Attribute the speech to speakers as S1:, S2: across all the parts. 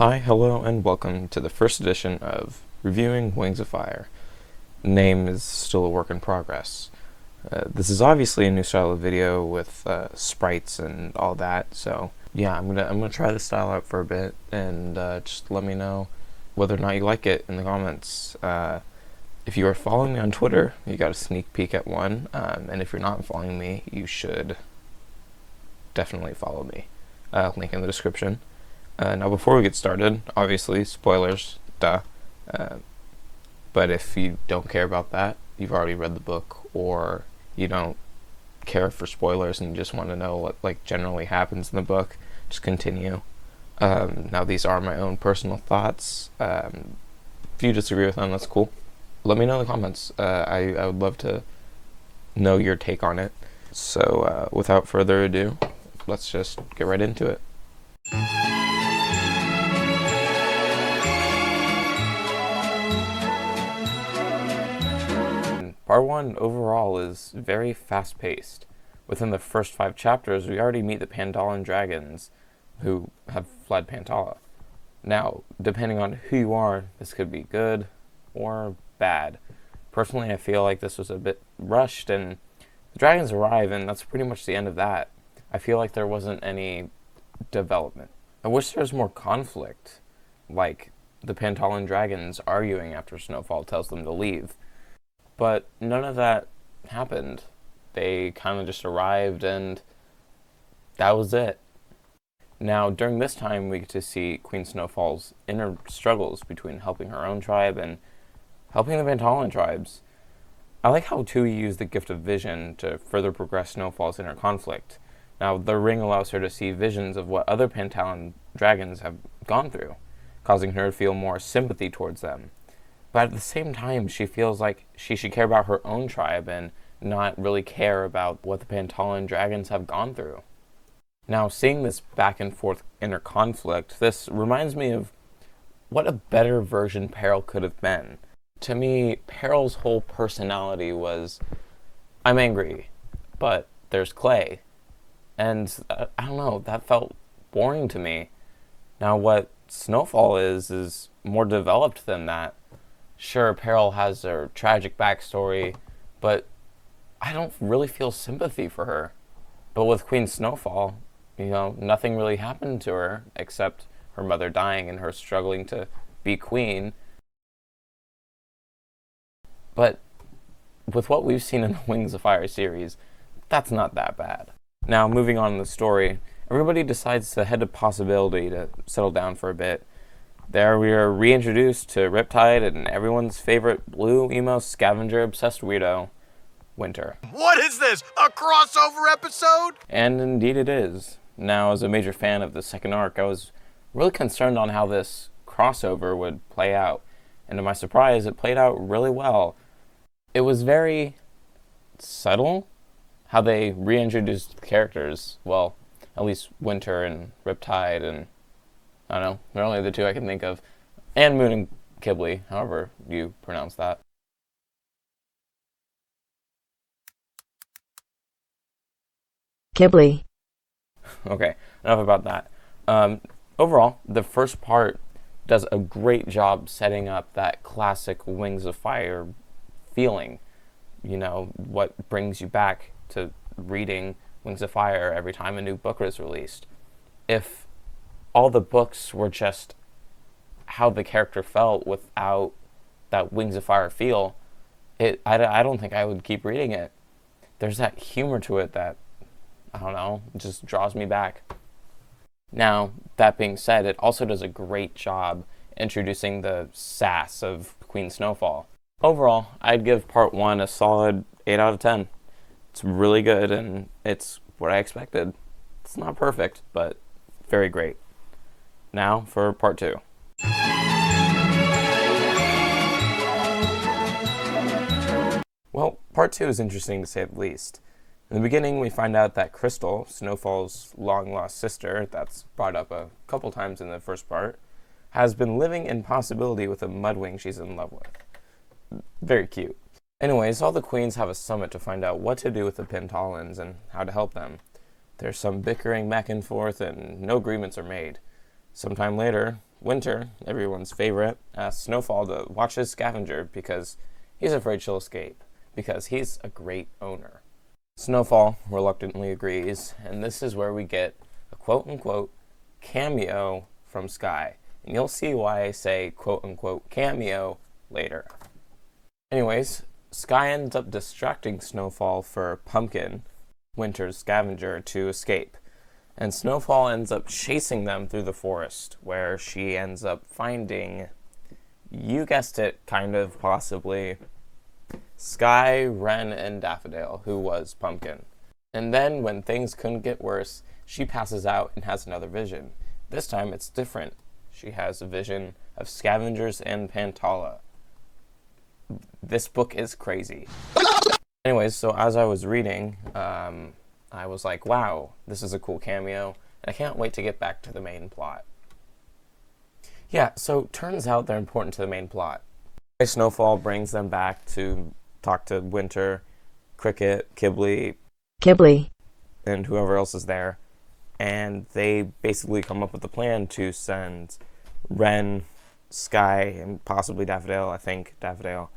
S1: Hi, hello, and welcome to the first edition of Reviewing Wings of Fire. Name is still a work in progress. This is obviously a new style of video with sprites and all that, so yeah, I'm gonna try this style out for a bit, and just let me know whether or not you like it in the comments. If you are following me on Twitter, you got a sneak peek at one, and if you're not following me, you should definitely follow me. Link in the description. Now, before we get started, obviously, spoilers, duh. But if you don't care about that, you've already read the book, or you don't care for spoilers and you just want to know what generally happens in the book, just continue. Now, these are my own personal thoughts. If you disagree with them, that's cool. Let me know in the comments. I would love to know your take on it. So, without further ado, let's just get right into it. Part 1 overall is very fast-paced. Within the first 5 chapters, we already meet the Pandalan dragons who have fled Pantala. Now, depending on who you are, this could be good or bad. Personally, I feel like this was a bit rushed, and the dragons arrive, and that's pretty much the end of that. I feel like there wasn't any development. I wish there was more conflict, like the Pandalan dragons arguing after Snowfall tells them to leave. But none of that happened. They kind of just arrived, and that was it. Now, during this time, we get to see Queen Snowfall's inner struggles between helping her own tribe and helping the Pandalan tribes. I like how Tui used the gift of vision to further progress Snowfall's inner conflict. Now, the ring allows her to see visions of what other Pandalan dragons have gone through, causing her to feel more sympathy towards them. But at the same time, she feels like she should care about her own tribe and not really care about what the Pandalan dragons have gone through. Now, seeing this back and forth inner conflict, this reminds me of what a better version Peril could have been. To me, Peril's whole personality was, I'm angry, but there's clay. And I don't know, that felt boring to me. Now, what Snowfall is more developed than that. Sure, Peril has her tragic backstory, but I don't really feel sympathy for her. But with Queen Snowfall, nothing really happened to her except her mother dying and her struggling to be queen. But with what we've seen in the Wings of Fire series, that's not that bad. Now, moving on in the story, everybody decides to head to Possibility to settle down for a bit. There we are reintroduced to Riptide and everyone's favorite blue emo scavenger obsessed weirdo, Winter.
S2: What is this? A crossover episode?
S1: And indeed it is. Now, as a major fan of the second arc, I was really concerned on how this crossover would play out. And to my surprise, it played out really well. It was very subtle how they reintroduced the characters. Well, at least Winter and Riptide, and I don't know, they're only the two I can think of. And Moon and Kibble, however you pronounce that.
S3: Kibble.
S1: Okay, enough about that. Overall, the first part does a great job setting up that classic Wings of Fire feeling. What brings you back to reading Wings of Fire every time a new book is released. If all the books were just how the character felt without that Wings of Fire feel, I don't think I would keep reading it. There's that humor to it that, I don't know, just draws me back. Now, that being said, it also does a great job introducing the sass of Queen Snowfall. Overall, I'd give part 1 a solid 8 out of 10. It's really good, and it's what I expected. It's not perfect, but very great. Now for part 2. Well, part 2 is interesting to say the least. In the beginning, we find out that Crystal, Snowfall's long-lost sister, that's brought up a couple times in the first part, has been living in Possibility with a mudwing she's in love with. Very cute. Anyways, all the queens have a summit to find out what to do with the Pantalans and how to help them. There's some bickering back and forth, and no agreements are made. Sometime later, Winter, everyone's favorite, asks Snowfall to watch his scavenger because he's afraid she'll escape, because he's a great owner. Snowfall reluctantly agrees, and this is where we get a quote-unquote cameo from Sky. And you'll see why I say quote-unquote cameo later. Anyways, Sky ends up distracting Snowfall for Pumpkin, Winter's scavenger, to escape. And Snowfall ends up chasing them through the forest, where she ends up finding, you guessed it, kind of, possibly, Sky, Wren, and Daffodil, who was Pumpkin. And then, when things couldn't get worse, she passes out and has another vision. This time, it's different. She has a vision of scavengers and Pantala. This book is crazy. Anyways, so as I was reading, I was like, wow, this is a cool cameo, and I can't wait to get back to the main plot. Yeah, so turns out they're important to the main plot. Snowfall brings them back to talk to Winter, Cricket, Kibbley, and whoever else is there, and they basically come up with a plan to send Wren, Sky, and possibly Daffodil, I think Daffodil,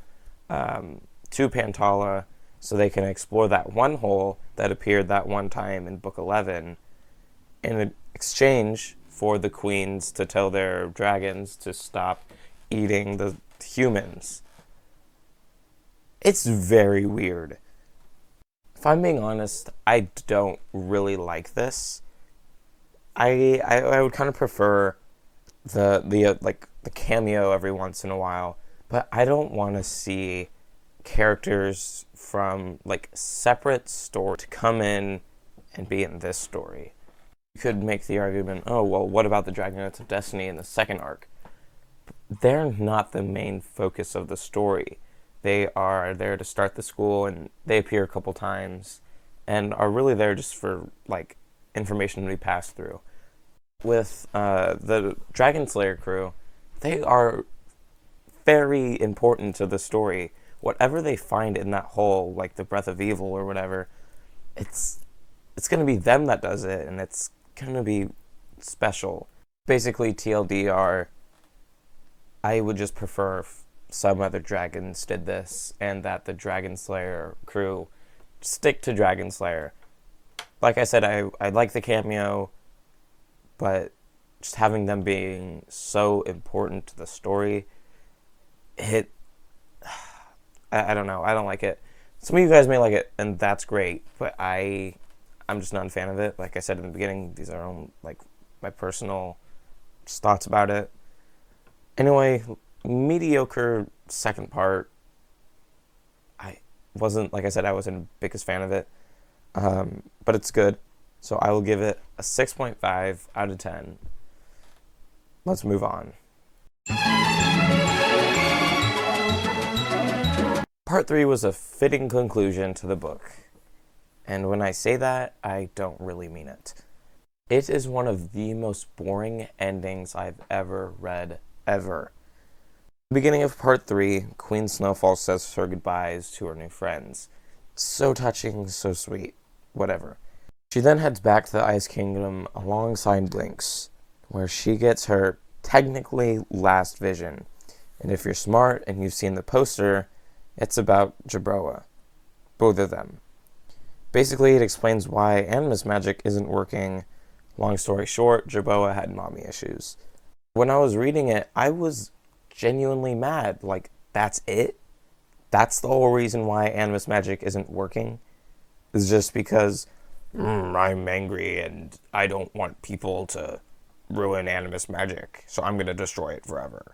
S1: to Pantala so they can explore that one hole that appeared that one time in Book 11 in exchange for the queens to tell their dragons to stop eating the humans. It's very weird. If I'm being honest, I don't really like this. I would kind of prefer the cameo every once in a while, but I don't want to see characters from separate story to come in and be in this story. You could make the argument, oh well, what about the Dragonets of Destiny in the second arc? They're not the main focus of the story. They are there to start the school, and they appear a couple times and are really there just for information to be passed through. With the Dragon Slayer crew, they are very important to the story. Whatever they find in that hole, like the Breath of Evil or whatever, it's going to be them that does it, and it's going to be special. Basically, TLDR, I would just prefer if some other dragons did this, and that the Dragon Slayer crew stick to Dragon Slayer. Like I said, I like the cameo, but just having them being so important to the story, I don't know. I don't like it. Some of you guys may like it, and that's great, but I'm just not a fan of it. Like I said in the beginning, these are my personal thoughts about it. Anyway, mediocre second part. I wasn't the biggest fan of it, but it's good. So I will give it a 6.5 out of 10. Let's move on. Part 3 was a fitting conclusion to the book. And when I say that, I don't really mean it. It is one of the most boring endings I've ever read, ever. The beginning of Part 3, Queen Snowfall says her goodbyes to her new friends. So touching, so sweet, whatever. She then heads back to the Ice Kingdom alongside Blinks, where she gets her technically last vision. And if you're smart and you've seen the poster, it's about Jabroa. Both of them. Basically, it explains why Animus magic isn't working. Long story short, Jabroa had mommy issues. When I was reading it, I was genuinely mad. That's it? That's the whole reason why Animus magic isn't working? Is just because I'm angry and I don't want people to ruin Animus magic, so I'm going to destroy it forever.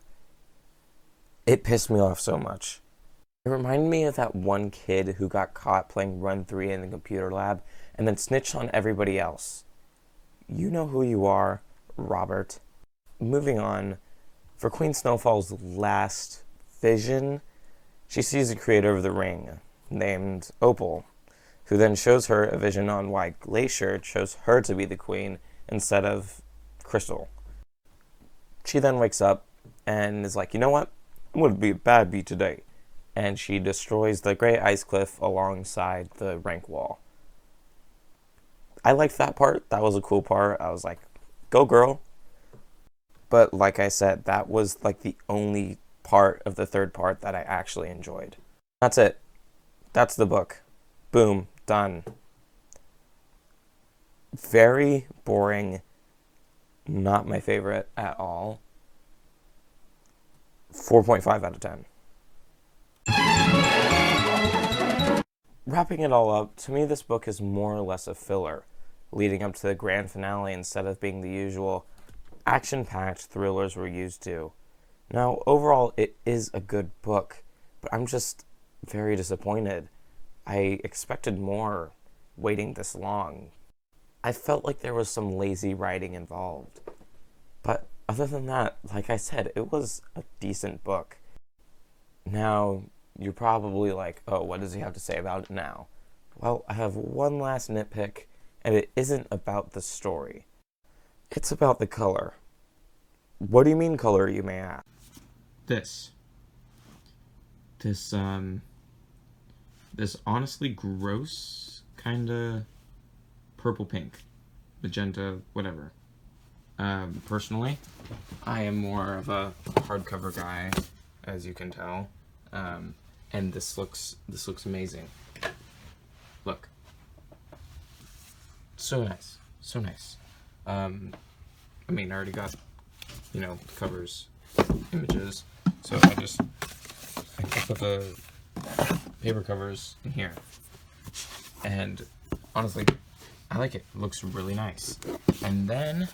S1: It pissed me off so much. It reminded me of that one kid who got caught playing Run 3 in the computer lab and then snitched on everybody else. You know who you are, Robert. Moving on, for Queen Snowfall's last vision, she sees the creator of the ring, named Opal, who then shows her a vision on why Glacier chose her to be the queen instead of Crystal. She then wakes up and is like, you know what? I'm going to be a bad bee today. And she destroys the Great Ice Cliff alongside the rank wall. I liked that part. That was a cool part. I was like, go girl. But like I said, that was like the only part of the third part that I actually enjoyed. That's it. That's the book. Boom. Done. Very boring. Not my favorite at all. 4.5 out of 10. Wrapping it all up, to me this book is more or less a filler, leading up to the grand finale instead of being the usual action-packed thrillers we're used to. Now, overall, it is a good book, but I'm just very disappointed. I expected more waiting this long. I felt like there was some lazy writing involved. But other than that, like I said, it was a decent book. Now, you're probably like, oh, what does he have to say about it now? Well, I have one last nitpick, and it isn't about the story. It's about the color. What do you mean color, you may ask? This honestly gross, kinda purple pink, magenta, whatever. Personally, I am more of a hardcover guy, as you can tell. And this looks amazing. Look. So nice. So nice. I mean, I already got, covers, images, so I put the paper covers in here. And honestly, I like it. It looks really nice. And then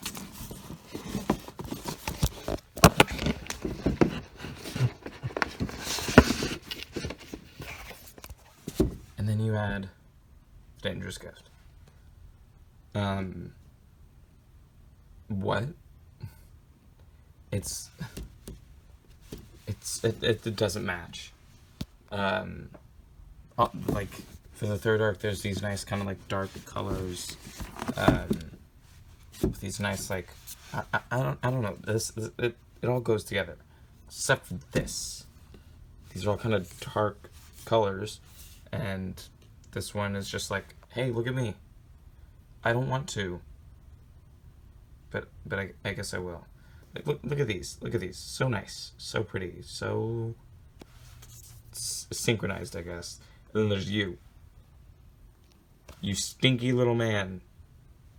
S1: you add Dangerous Gift. What? It doesn't match. Like for the third arc, there's these nice kind of like dark colors, with these nice like I don't know. It all goes together, except for this. These are all kind of dark colors, and this one is just like, hey, look at me. I don't want to, but I guess I will. Like, look at these. Look at these. So nice. So pretty. So synchronized, I guess. And then there's you. You stinky little man.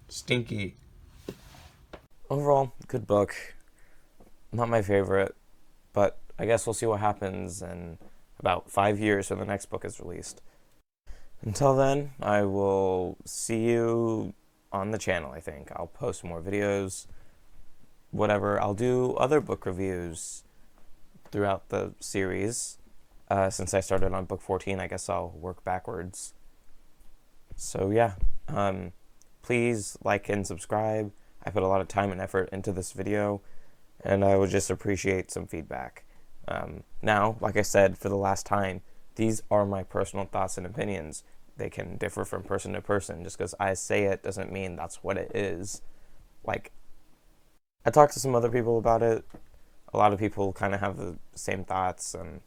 S1: Stinky. Overall, good book. Not my favorite, but I guess we'll see what happens in about 5 years when the next book is released. Until then, I will see you on the channel, I think. I'll post more videos, whatever. I'll do other book reviews throughout the series. Since I started on book 14, I guess I'll work backwards. So yeah, please like and subscribe. I put a lot of time and effort into this video, and I would just appreciate some feedback. Now, like I said for the last time, these are my personal thoughts and opinions. They can differ from person to person. Just because I say it doesn't mean that's what it is. Like, I talked to some other people about it. A lot of people kind of have the same thoughts and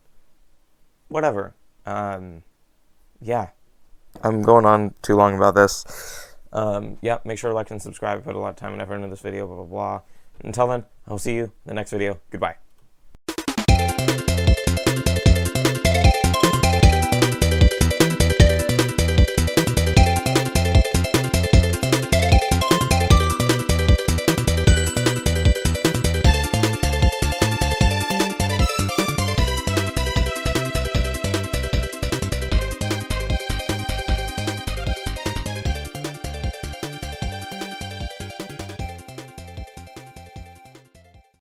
S1: whatever. Yeah. I'm going on too long about this. Yeah, make sure to like and subscribe. I put a lot of time and effort into this video, blah, blah, blah. Until then, I'll see you in the next video. Goodbye.